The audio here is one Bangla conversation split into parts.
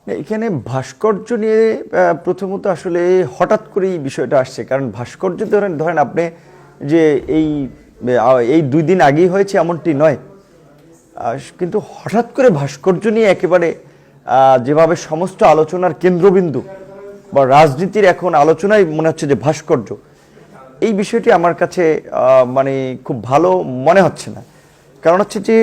এখানে ভাস্কর্য নিয়ে প্রথমত আসলে হঠাৎ করেই বিষয়টা আসছে, কারণ ভাস্কর্য ধরেন আপনি যে এই এই 2 দিন আগেই হয়েছে এমনটি নয়, কিন্তু হঠাৎ করে ভাস্কর্য নিয়ে একেবারে যেভাবে সমস্ত আলোচনার কেন্দ্রবিন্দু বা রাজনীতির এখন আলোচনায় মনে হচ্ছে যে ভাস্কর্য, এই বিষয়টি আমার কাছে মানে খুব ভালো মনে হচ্ছে না। কারণ হচ্ছে যে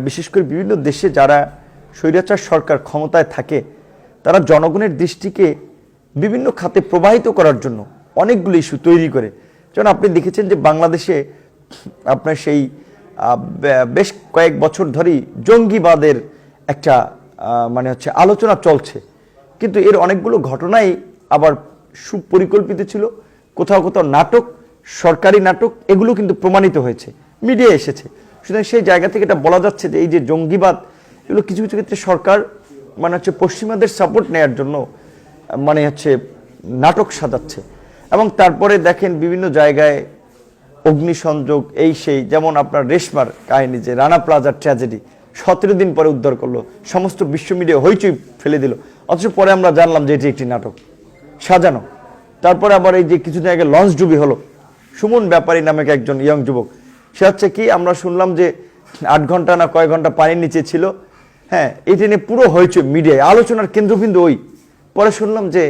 বিশেষ করে বিভিন্ন দেশে যারা স্বৈরাচার সরকার ক্ষমতায় থাকে, তারা জনগণের দৃষ্টিকে বিভিন্ন খাতে প্রবাহিত করার জন্য অনেকগুলো ইস্যু তৈরি করে। যেমন আপনি দেখেছেন যে বাংলাদেশে আপনার সেই বেশ কয়েক বছর ধরেই জঙ্গিবাদের একটা মানে হচ্ছে আলোচনা চলছে, কিন্তু এর অনেকগুলো ঘটনাই আবার সুপরিকল্পিত ছিল। কোথাও কোথাও নাটক, সরকারি নাটক, এগুলো কিন্তু প্রমাণিত হয়েছে, মিডিয়ায় এসেছে। সুতরাং সেই জায়গা থেকে এটা বলা যাচ্ছে যে এই যে জঙ্গিবাদ, এগুলো কিছু কিছু ক্ষেত্রে সরকার মানে হচ্ছে পশ্চিমাদের সাপোর্ট নেওয়ার জন্য মানে হচ্ছে নাটক সাজাচ্ছে। এবং তারপরে দেখেন বিভিন্ন জায়গায় অগ্নিসংযোগ, এই সেই, যেমন আপনার রেশমার কাহিনী, যে রানা প্লাজার ট্র্যাজেডি 17 দিন পরে উদ্ধার করলো, সমস্ত বিশ্ব মিডিয়া হইচই ফেলে দিল, অথচ পরে আমরা জানলাম যে এটি একটি নাটক সাজানো। তারপরে আবার এই যে কিছুদিন আগে লঞ্চ ডুবি হলো, সুমন ব্যাপারী নামে একজন ইয়ং যুবক, সে হচ্ছে কি, আমরা শুনলাম যে 8 ঘন্টা না কয়েক ঘন্টা পানির নিচে ছিল। হ্যাঁ, এটা নিয়ে পুরো হইচই মিডিয়ায় আলোচনার কেন্দ্রবিন্দু ওই, পরে শুনলাম যে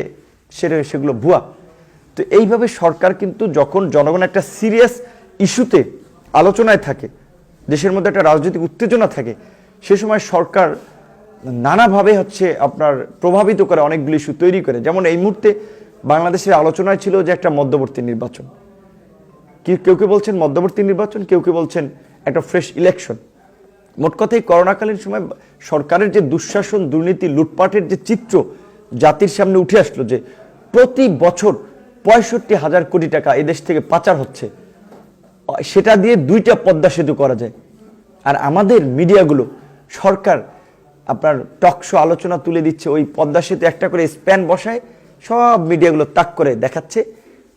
সেগুলো ভুয়া। তো এইভাবে সরকার কিন্তু যখন জনগণ একটা সিরিয়াস ইস্যুতে আলোচনায় থাকে, দেশের মধ্যে একটা রাজনৈতিক উত্তেজনা থাকে, সে সময় সরকার নানাভাবে হচ্ছে আপনার প্রভাবিত করে, অনেকগুলো ইস্যু তৈরি করে। যেমন এই মুহূর্তে বাংলাদেশের আলোচনায় ছিল যে একটা মধ্যবর্তী নির্বাচন, কেউ কেউ বলছেন মধ্যবর্তী নির্বাচন, কেউ কেউ বলছেন একটা ফ্রেশ ইলেকশন। মোট কথাই করোনাকালীন সময় সরকারের যে দুঃশাসন, দুর্নীতি, লুটপাটের যে চিত্র জাতির সামনে উঠে আসলো, যে প্রতি বছর 65,000 কোটি টাকা এদেশ থেকে পাচার হচ্ছে, সেটা দিয়ে 2টা পদ্মা সেতু করা যায়। আর আমাদের মিডিয়াগুলো, সরকার আপনার টকশো আলোচনা তুলে দিচ্ছে, ওই পদ্মা সেতু একটা করে স্প্যান বসায়, সব মিডিয়াগুলো তাক করে দেখাচ্ছে,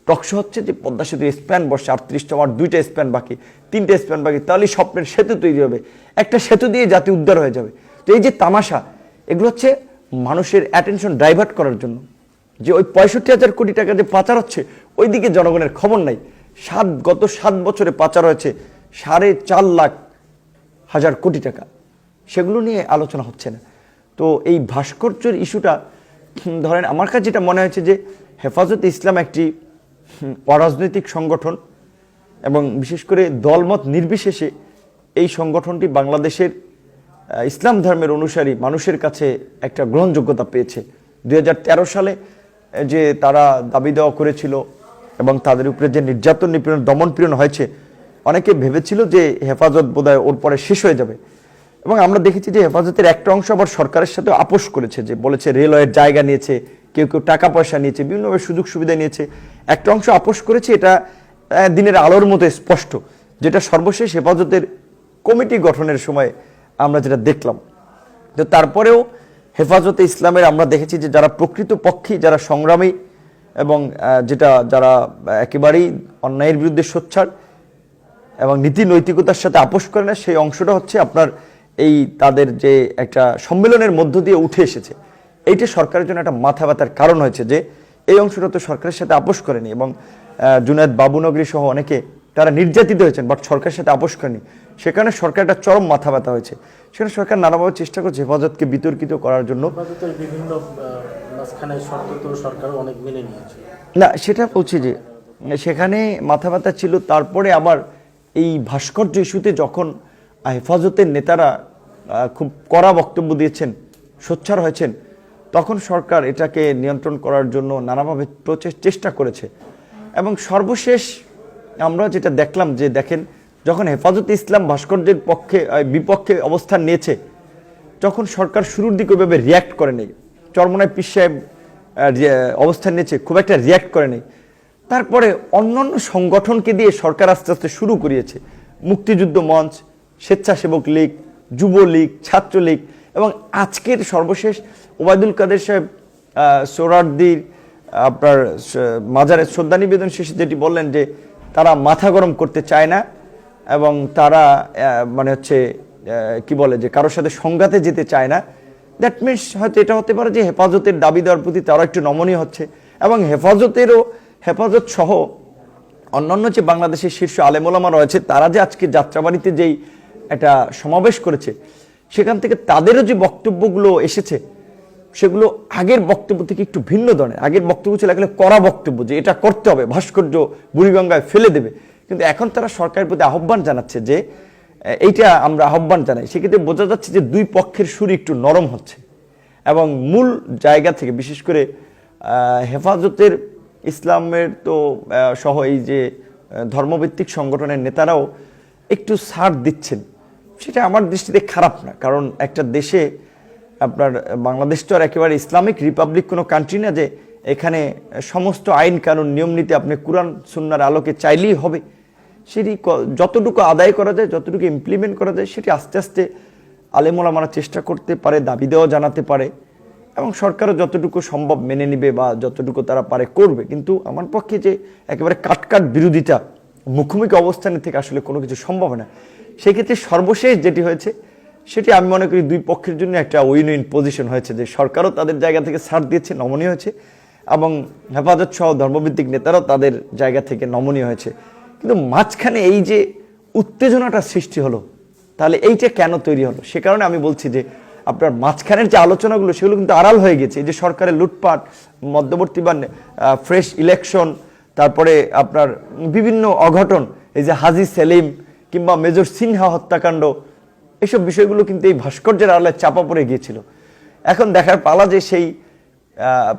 টকশো হচ্ছে যে পদ্মা সেতু স্প্যান বসে 38টা, আর 2টা স্প্যান বাকি, 3টে স্প্যান বাকি, তাহলে স্বপ্নের সেতু তৈরি হবে, একটা সেতু দিয়ে জাতি উদ্ধার হয়ে যাবে। তো এই যে তামাশা, এগুলো হচ্ছে মানুষের অ্যাটেনশন ডাইভার্ট করার জন্য, যে ওই 65,000 কোটি টাকা যে পাচার হচ্ছে, ওই দিকে জনগণের খবর নাই। গত 7 বছরে পাচার হয়েছে 4.5 লাখ কোটি টাকা, সেগুলো নিয়ে আলোচনা হচ্ছে না। তো এই ভাস্কর্যের ইস্যুটা ধরেন, আমার কাছে যেটা মনে হয়েছে যে হেফাজতে ইসলাম একটি অরাজনৈতিক সংগঠন, এবং বিশেষ করে দলমত নির্বিশেষে এই সংগঠনটি বাংলাদেশের ইসলাম ধর্মের অনুসারী মানুষের কাছে একটা গ্রহণযোগ্যতা পেয়েছে। 2013 সালে যে তারা দাবি দেওয়া করেছিল এবং তাদের উপরে যে নির্যাতন, নিপীড়ন, দমন পীড়ন হয়েছে, অনেকে ভেবেছিল যে হেফাজত বোধহয় ওর পরে শেষ হয়ে যাবে। এবং আমরা দেখেছি যে হেফাজতের একটা অংশ আবার সরকারের সাথে আপোষ করেছে, যে বলেছে রেলওয়ের জায়গা নিয়েছে, কেউ কেউ টাকা পয়সা নিয়েছে, বিভিন্নভাবে সুযোগ সুবিধা নিয়েছে, একটা অংশ আপোষ করেছে। এটা দিনের আলোর মতো স্পষ্ট, যেটা সর্বশেষ হেফাজতের কমিটি গঠনের সময় আমরা যেটা দেখলাম। তো তারপরেও হেফাজতে ইসলামের আমরা দেখেছি যে যারা প্রকৃত পক্ষী, যারা সংগ্রামী এবং যারা একেবারেই অন্যায়ের বিরুদ্ধে সোচ্চার এবং নীতি নৈতিকতার সাথে আপোষ করে না, সেই অংশটা হচ্ছে আপনার এই তাদের যে একটা সম্মেলনের মধ্য দিয়ে উঠে এসেছে। এইটা সরকারের জন্য একটা মাথা ব্যথার কারণ হয়েছে, যে এই অংশটা তো সরকারের সাথে আপোষ করেনি, এবং জুনায়েদ বাবুনগরী সহ অনেকে তারা নির্যাতিত হয়েছেন, বাট সরকারের সাথে আপোষ করেনি। সেখানে সরকার একটা চরম মাথা ব্যথা হয়েছে। সেখানে সরকার নানাভাবে চেষ্টা করছে হেফাজতকে বিতর্কিত করার জন্য। বিভিন্ন শর্ত তো সরকার অনেক মেনে নিয়েছে না, সেটা বলছি যে সেখানে মাথা ব্যথা ছিল। তারপরে আবার এই ভাস্কর্য ইস্যুতে যখন হেফাজতের নেতারা খুব কড়া বক্তব্য দিয়েছেন, সোচ্চার হয়েছেন, তখন সরকার এটাকে নিয়ন্ত্রণ করার জন্য নানাভাবে চেষ্টা করেছে। এবং সর্বশেষ আমরা যেটা দেখলাম, যে দেখেন যখন হেফাজতে ইসলাম ভাস্কর্যের বিপক্ষে অবস্থান নিয়েছে, তখন সরকার শুরুর দিকে ওইভাবে রিয়্যাক্ট করে নেই। চরমোনাই পীর সাহেব অবস্থান নিয়েছে, খুব একটা রিয়্যাক্ট করে নেই। তারপরে অন্যান্য সংগঠনকে দিয়ে সরকার আস্তে আস্তে শুরু করিয়েছে, মুক্তিযুদ্ধ মঞ্চ, স্বেচ্ছাসেবক লীগ, যুবলীগ, ছাত্রলীগ, এবং আজকের সর্বশেষ ওবায়দুল কাদের সাহেব সোহরাওয়ার্দীর আপনার মাজারে শ্রদ্ধা নিবেদন শেষে যেটি বললেন, যে তারা মাথা গরম করতে চায় না এবং তারা মানে হচ্ছে কি বলে, যে কারোর সাথে সংঘাতে যেতে চায় না, দ্যাট মিনস হয়তো এটা হতে পারে যে হেফাজতের দাবি দেওয়ার প্রতি তারা একটু নমনীয় হচ্ছে, এবং হেফাজত সহ অন্যান্য যে বাংলাদেশের শীর্ষ আলেমোলামা রয়েছে তারা যে আজকে যাত্রাবাড়িতে যেই একটা সমাবেশ করেছে, সেখান থেকে তাদেরও যে বক্তব্যগুলো এসেছে সেগুলো আগের বক্তব্য থেকে একটু ভিন্ন ধরনের। আগের বক্তব্য ছিল একেবারে কড়া বক্তব্য যে এটা করতে হবে, ভাস্কর্য বুড়িগঙ্গায় ফেলে দেবে, কিন্তু এখন তারা সরকারের প্রতি আহ্বান জানাচ্ছে যে এইটা আমরা আহ্বান জানাই। সেক্ষেত্রে বোঝা যাচ্ছে যে দুই পক্ষের সুর একটু নরম হচ্ছে, এবং মূল জায়গা থেকে বিশেষ করে হেফাজতের ইসলামের তো সহ এই যে ধর্মভিত্তিক সংগঠনের নেতারাও একটু ছাড় দিচ্ছেন, সেটা আমার দৃষ্টিতে খারাপ না। কারণ একটা দেশে আপনার বাংলাদেশ তো আর একেবারে ইসলামিক রিপাবলিক কোনো কান্ট্রি না যে এখানে সমস্ত আইন কানুন নিয়ম নীতি আপনি কুরআন সুন্নাহর আলোকে চাইলেই হবে। সেটি যতটুকু আদায় করা যায়, যতটুকু ইমপ্লিমেন্ট করা যায়, সেটি আস্তে আস্তে আলেমোলামারা চেষ্টা করতে পারে, দাবি দেওয়া জানাতে পারে, এবং সরকারও যতটুকু সম্ভব মেনে নিবে বা যতটুকু তারা পারে করবে। কিন্তু আমার পক্ষে যে একেবারে কাটকাট বিরোধিতা, মুখোমুখি অবস্থানের থেকে আসলে কোনো কিছু সম্ভব না। সেক্ষেত্রে সর্বশেষ যেটি হয়েছে সেটি আমি মনে করি দুই পক্ষের জন্য একটা উইন উইন পজিশন হয়েছে, যে সরকারও তাদের জায়গা থেকে ছাড় দিয়েছে, নমনীয় হয়েছে, এবং হেফাজত সহ ধর্মভিত্তিক নেতারাও তাদের জায়গা থেকে নমনীয় হয়েছে। কিন্তু মাঝখানে এই যে উত্তেজনাটা সৃষ্টি হলো, তাহলে এইটা কেন তৈরি হলো? সে কারণে আমি বলছি যে আপনার মাঝখানের যে আলোচনাগুলো সেগুলো কিন্তু আড়াল হয়ে গেছে। এই যে সরকারের লুটপাট, মধ্যবর্তী বা ফ্রেশ ইলেকশন, তারপরে আপনার বিভিন্ন অঘটন, এই যে হাজী সেলিম কিংবা মেজর সিনহা হত্যাকাণ্ড, এইসব বিষয়গুলো কিন্তু এই ভাস্কর্যের আড়ালে চাপা পড়ে গিয়েছিল। এখন দেখার পালা যে সেই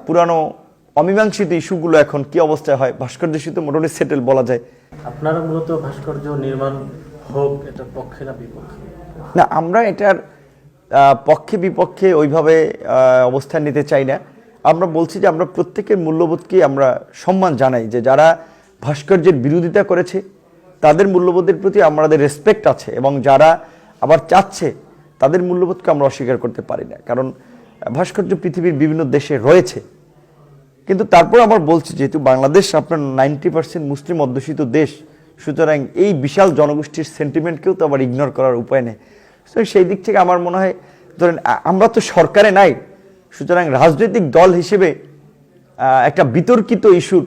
পুরানো অমীমাংসিত ইস্যুগুলো এখন কি অবস্থায় হয়। ভাস্কর্য ইস্যু তো মোটামুটি সেটেল বলা যায়। আপনারা মূলত ভাস্কর্য নির্মাণ হোক এটার পক্ষে না বিপক্ষে? না, আমরা এটার পক্ষে বিপক্ষে ওইভাবে অবস্থান নিতে চাই না। আমরা বলছি যে আমরা প্রত্যেকের মূল্যবোধকে আমরা সম্মান জানাই, যে যারা ভাস্কর্যের বিরোধিতা করেছে তাদের মূল্যবোধের প্রতি আমাদের রেসপেক্ট আছে, এবং যারা আবার চাচ্ছে তাদের মূল্যবোধকে আমরা অস্বীকার করতে পারি না। কারণ ভাস্কর্য পৃথিবীর বিভিন্ন দেশে রয়েছে, কিন্তু তারপর আবার বলছি যেহেতু বাংলাদেশ আপনার 90% মুসলিম অধ্যুষিত দেশ, সুতরাং এই বিশাল জনগোষ্ঠীর সেন্টিমেন্টকেও তো আবার ইগনোর করার উপায় নেই। সেই দিক থেকে আমার মনে হয়, ধরেন আমরা তো সরকারে নাই, সুতরাং রাজনৈতিক দল হিসেবে একটা বিতর্কিত ইস্যুর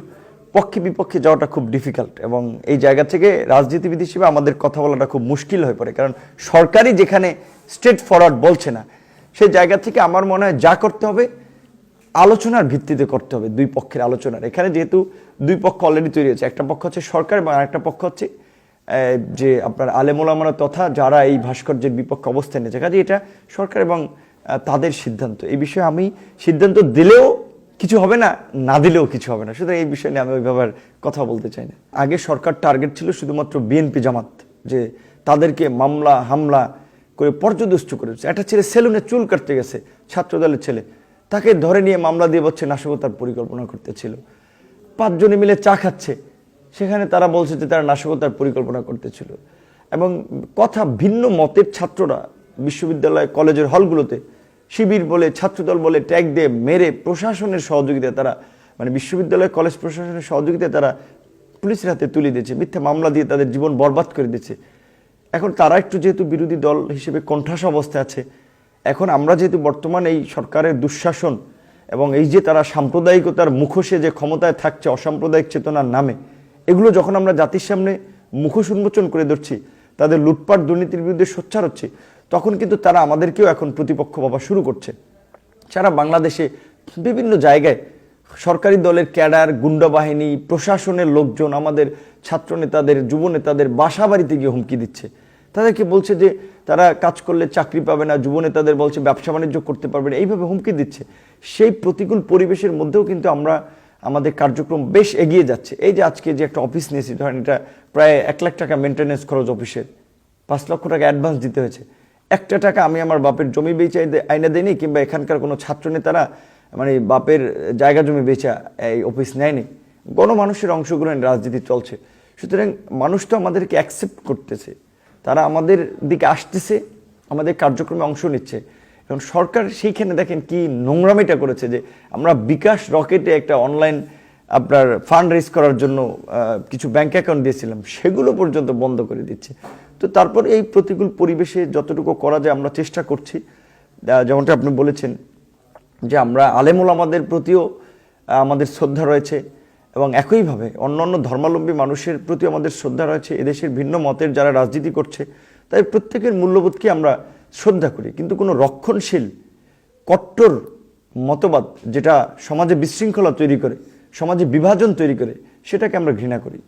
পক্ষে বিপক্ষে যাওয়াটা খুব ডিফিকাল্ট, এবং এই জায়গা থেকে রাজনীতিবিদ হিসেবে আমাদের কথা বলাটা খুব মুশকিল হয়ে পড়ে। কারণ সরকারই যেখানে স্ট্রেট ফরওয়ার্ড বলছে না, সেই জায়গা থেকে আমার মনে হয় যা করতে হবে আলোচনার ভিত্তিতে করতে হবে, দুই পক্ষের আলোচনার। এখানে যেহেতু দুই পক্ষ অলরেডি তৈরি হয়েছে, একটা পক্ষ হচ্ছে সরকার এবং আরেকটা পক্ষ হচ্ছে যে আপনার আলেমোলামারা তথা যারা এই ভাস্কর্যের বিপক্ষে অবস্থান নিয়েছে। কাজে এটা সরকার এবং তাদের সিদ্ধান্ত। এই বিষয়ে আমি সিদ্ধান্ত দিলেও কিছু হবে না, না দিলেও কিছু হবে না, সুতরাং এই বিষয় নিয়ে আমি ওইভাবে কথা বলতে চাই না। আগে সরকার টার্গেট ছিল শুধুমাত্র বিএনপি জামাত, যে তাদেরকে মামলা হামলা করে পর্যদস্ত করেছে। একটা ছেলে সেলুনে চুল কাটতে গেছে, ছাত্রদলের ছেলে, তাকে ধরে নিয়ে মামলা দিয়ে বলছে নাশকতার পরিকল্পনা করতেছিল। 5 জনে মিলে চা খাচ্ছে, সেখানে তারা বলছে যে তারা নাশকতার পরিকল্পনা করতেছিল। এবং কথা ভিন্ন মতের ছাত্ররা বিশ্ববিদ্যালয় কলেজের হলগুলোতে শিবির বলে, ছাত্রদল বলে ট্যাগ দিয়ে মেরে প্রশাসনের সহযোগিতায় তারা, মানে বিশ্ববিদ্যালয় কলেজ প্রশাসনের সহযোগিতায় তারা পুলিশের হাতে তুলে দিয়েছে, মিথ্যা মামলা দিয়ে তাদের জীবন বরবাদ করে দিয়েছে। এখন তারা একটু যেহেতু বিরোধী দল হিসেবে কোণঠাসা অবস্থায় আছে, এখন আমরা যেহেতু বর্তমান এই সরকারের দুঃশাসন এবং এই যে তারা সাম্প্রদায়িকতার মুখোশে যে ক্ষমতায় থাকছে অসাম্প্রদায়িক চেতনার নামে, এগুলো যখন আমরা জাতির সামনে মুখোশ উন্মোচন করে ধরছি, তাদের লুটপাট দুর্নীতির বিরুদ্ধে সোচ্চার হচ্ছে, তখন কিন্তু তারা আমাদেরকেও এখন প্রতিপক্ষ ভাবা শুরু করছে। সারা বাংলাদেশে বিভিন্ন জায়গায় সরকারি দলের ক্যাডার, গুন্ডা বাহিনী, প্রশাসনের লোকজন আমাদের ছাত্র নেতাদের, যুব নেতাদের বাসা বাড়িতে গিয়ে হুমকি দিচ্ছে। তাদেরকে বলছে যে তারা কাজ করলে চাকরি পাবে না, যুব নেতাদের বলছে ব্যবসা বাণিজ্য করতে পারবে না, এইভাবে হুমকি দিচ্ছে। সেই প্রতিকূল পরিবেশের মধ্যেও কিন্তু আমরা আমাদের কার্যক্রম বেশ এগিয়ে যাচ্ছে। এই যে আজকে যে একটা অফিস নিয়েছি, ধরেন এটা প্রায় 1 লাখ টাকা মেনটেন্যান্স খরচ অফিসের, 5 লক্ষ টাকা অ্যাডভান্স দিতে হয়েছে। একটা টাকা আমি আমার বাপের জমি বেচে আইনা দেয়নি, কিংবা এখানকার কোনো ছাত্র নেতারা মানে বাপের জায়গা জমি বেচা এই অফিস নেয়নি। গণমানুষের অংশগ্রহণ রাজনীতি চলছে, সুতরাং মানুষ তো আমাদেরকে অ্যাকসেপ্ট করতেছে, তারা আমাদের দিকে আসতেছে, আমাদের কার্যক্রমে অংশ নিচ্ছে। এখন সরকার সেইখানে দেখেন কি নোংরামিটা করেছে, যে আমরা বিকাশ রকেটে একটা অনলাইন আপনার ফান্ড রেজ করার জন্য কিছু ব্যাংক অ্যাকাউন্ট দিয়েছিলাম, সেগুলো পর্যন্ত বন্ধ করে দিচ্ছে। তো তারপর এই প্রতিকূল পরিবেশে যতটুকু করা যায় আমরা চেষ্টা করছি। যেমনটা আপনি বলেছেন যে আমরা আলেম ওলামাদের প্রতিও আমাদের শ্রদ্ধা রয়েছে, এবং একইভাবে অন্যান্য ধর্মাবলম্বী মানুষের প্রতি আমাদের শ্রদ্ধা রয়েছে। এদেশের ভিন্ন মতের যারা রাজনীতি করছে তাই প্রত্যেকের মূল্যবোধকে আমরা শ্রদ্ধা করি, কিন্তু কোনো রক্ষণশীল কট্টর মতবাদ যেটা সমাজে বিশৃঙ্খলা তৈরি করে, সমাজে বিভাজন তৈরি করে, সেটাকে আমরা ঘৃণা করি।